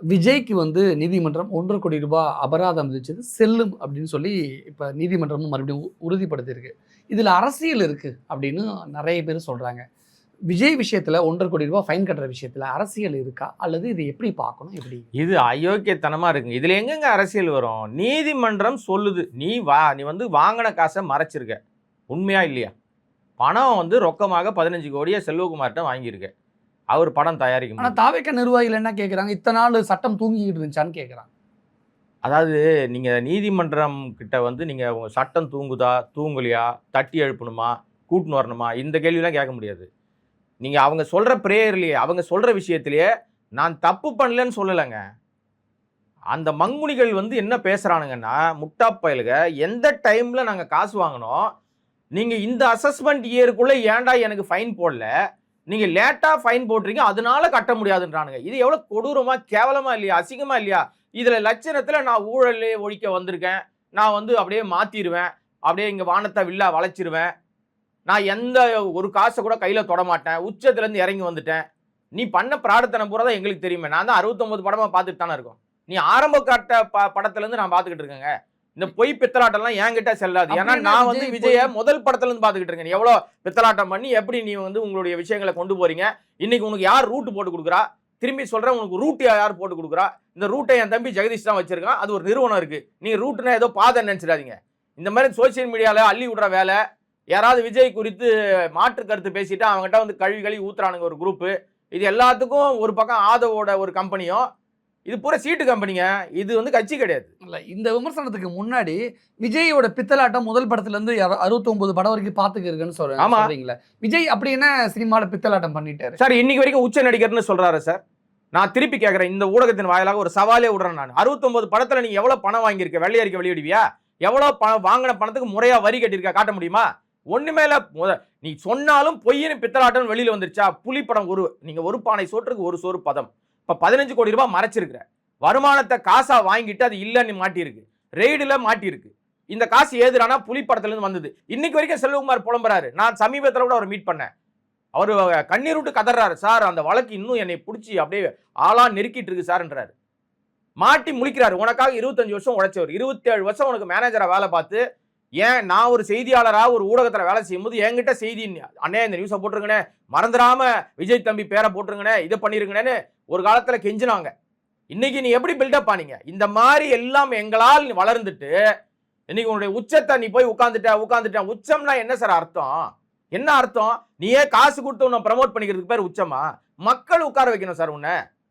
விஜய்க்கு நீதிமன்றம் 1.5 கோடி ரூபாய் அபராதம் விதிச்சது செல்லும் அப்படின்னு சொல்லி இப்ப நீதிமன்றமும் மறுபடியும் உறுதிப்படுத்தியிருக்கு. இதுல அரசியல் இருக்கு அப்படின்னு நிறைய பேர் சொல்றாங்க. விஜய் விஷயத்துல 1.5 கோடி ரூபாய் ஃபைன் கட்டுற விஷயத்துல அரசியல் இருக்கா? அல்லது இது எப்படி பார்க்கணும்? எப்படி? இது அயோக்கியத்தனமா இருக்குங்க. இதுல எங்கெங்க அரசியல் வரும்? நீதிமன்றம் சொல்லுது, நீ வாங்கின காசை மறைச்சிருக்க. உண்மையா இல்லையா? பணம் ரொக்கமாக 15 கோடியை செல்வகுமார்கிட்ட வாங்கியிருக்க. அவர் படம் தயாரிக்கும். ஆனா தாவேக்கா நிர்வாகிகள் என்ன கேட்குறாங்க? இத்தனை நாள் சட்டம் தூங்கிக்கிட்டு இருந்துச்சான்னு கேட்குறாங்க. அதாவது நீங்க நீதிமன்றம் கிட்ட நீங்க உங்க சட்டம் தூங்குதா, தூங்கலையா, தட்டி எழுப்பணுமா, கூட்டின்னு வரணுமா, இந்த கேள்வியெல்லாம் கேட்க முடியாது. நீங்க அவங்க சொல்ற பிரேயர்லயே, அவங்க சொல்ற விஷயத்திலேயே நான் தப்பு பண்ணலன்னு சொல்லலைங்க. அந்த மங்குனிகள் என்ன பேசுறானுங்கன்னா, முட்டா பயலுக, எந்த டைம்ல நாங்க காசு வாங்கினோம், நீங்க இந்த அசஸ்மெண்ட் இயருக்குள்ள ஏன்டா எனக்கு ஃபைன் போடல, நீங்க லேட்டா ஃபைன் போட்டுறீங்க, அதனால கட்ட முடியாதுன்றானுங்க. இது எவ்வளவு கொடூரமா, கேவலமா இல்லையா, அசிங்கமா இல்லையா? இதுல லட்சணத்துல நான் ஊழலே ஒழிக்க வந்திருக்கேன், நான் அப்படியே மாத்திடுவேன், அப்படியே இங்க வானத்தை வில்லா வளைச்சிருவேன், நான் எந்த ஒரு காசை கூட கையில தொட மாட்டேன், உச்சத்துல இருந்து இறங்கி வந்துட்டேன். நீ பண்ண பிரார்த்தனை பூரா தான் எங்களுக்கு தெரியுமே. நான் தான் 69 படமா பார்த்துட்டு தானே இருக்கோம். நீ ஆரம்ப காட்ட படத்துல இருந்து நான் பார்த்துக்கிட்டு இருக்கேங்க. இந்த பொய் பித்தலாட்டம்லாம் என்கிட்ட செல்லாது. ஏன்னா நான் விஜய முதல் படத்துல இருந்து பார்த்துக்கிட்டு இருக்கேன். எவ்வளவு பித்தலாட்டம் பண்ணி எப்படி நீ உங்களுடைய விஷயங்களை கொண்டு போறீங்க. இன்னைக்கு உனக்கு யார் ரூட் போட்டு கொடுக்குறா? திரும்பி சொல்றேன், உனக்கு ரூட் யார் போட்டு கொடுக்குறா? இந்த ரூட்டை என் தம்பி ஜெகதீஷ் தான் வச்சிருக்கான். அது ஒரு நிறுவனம் இருக்கு. நீ ரூட்னா ஏதோ பாதை நினைச்சிடாதீங்க. இந்த மாதிரி சோசியல் மீடியால அள்ளி விடுற வேலை, யாராவது விஜய் குறித்து மாற்று கருத்து பேசிட்டு அவங்ககிட்ட கழுவி ஊத்துறானுங்க ஒரு குரூப். இது எல்லாத்துக்கும் ஒரு பக்கம் ஆதவோட ஒரு கம்பெனியும், இது பூரா சீட்டு கம்பெனிங்க. இது கட்சி கிடையாது. இல்ல, இந்த விமர்சனத்துக்கு முன்னாடி விஜயோட பித்தலாட்டம் முதல் படத்துல இருந்து 69 படம் வரைக்கும் பாத்துக்கிறதுன்னு சொல்றீங்களா? விஜய் அப்படி என்ன சினிமால பித்தலாட்டம் பண்ணிட்டாரு சார்? இன்னைக்கு வரைக்கும் உச்ச நடிகர்னு சொல்றாரு சார். நான் திருப்பி கேட்கிறேன், இந்த ஊடகத்தின் வாயிலாக ஒரு சவாலே விடுறேன். நான் 69 படத்துல நீ எவ்வளவு பணம் வாங்கியிருக்க? வெள்ளை அறிக்கை வெளியிடுவியா? எவ்வளவு வாங்கின பணத்துக்கு முறையா வரி கட்டியிருக்கா? காட்ட முடியுமா? ஒண்ணுமேல நீ சொன்னாலும் பொய்யின்னு பித்தலாட்டம் வெளியில வந்துருச்சா? புலி படம் நீங்க ஒரு பானை சோற்றுக்கு ஒரு சோறு பதம். இப்ப 15 கோடி ரூபாய் மறைச்சிருக்கிற வருமானத்தை காசா வாங்கிட்டு அது இல்லன்னு மாட்டியிருக்கு, ரெய்டுல மாட்டியிருக்கு. இந்த காசு ஏதுறானா புலி படத்துல இருந்து வந்தது. இன்னைக்கு வரைக்கும் செல்வகுமார் புலம்புறாரு. நான் சமீபத்தில் கூட அவர் மீட் பண்ணேன். அவரு கண்ணீர் விட்டு கதறாரு, சார் அந்த வழக்கு இன்னும் என்னை பிடிச்சி அப்படியே ஆளா நெருக்கிட்டு இருக்கு சார்ன்றாரு. மாட்டி முழிக்கிறாரு. உனக்காக 25 வருஷம் உழைச்சவர், 27 வருஷம் உனக்கு மேனேஜரா வேலை பார்த்து, ஏன் நான் ஒரு செய்தியாளரா ஒரு ஊடகத்துல வேலை செய்யும் போது என்கிட்ட செய்தி, அண்ணே இந்த நியூஸை போட்டுருங்கண்ணே, மறந்துடாம விஜய் தம்பி பேரை போட்டுருங்கண்ணே, இதை பண்ணிருங்கன்னு ஒரு காலத்துல கெஞ்சினாங்க. இன்னைக்கு நீ எப்படி பில்டப் ஆனீங்க? இந்த மாதிரி எல்லாம் எங்களால் வளர்ந்துட்டு இன்னைக்கு உன்னுடைய உச்சத்தை நீ போய் உட்காந்துட்ட. உச்சம்னா என்ன சார் அர்த்தம்? என்ன அர்த்தம்? நீயே காசு கொடுத்து உன்னை ப்ரமோட் பண்ணிக்கிறதுக்கு பேர் உச்சமா? மக்கள் உட்கார வைக்கணும் சார் உன்னை.